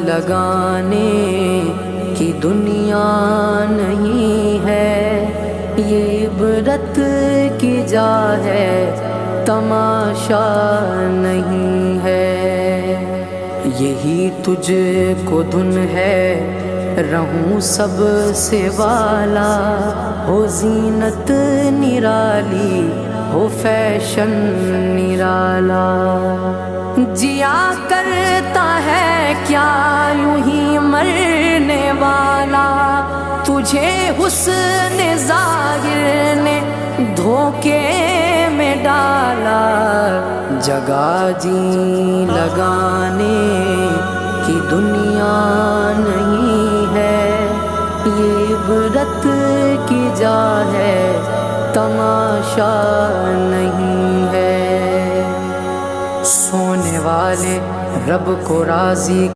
لگانے کی دنیا نہیں ہے، یہ عبرت کی جا ہے، تماشا نہیں ہے۔ یہی تجھ کو دھن ہے، رہوں سب سے والا، ہو زینت نرالی، ہو فیشن نرالا۔ جیا کرتا ہے کیا یوں ہی مرنے والا، تجھے حسن ظاہر نے دھوکے میں ڈالا۔ جگہ جی لگانے کی دنیا نہیں ہے، یہ عبرت کی جا ہے، تماشا نہیں ہے۔ سونے والے رب کو راضی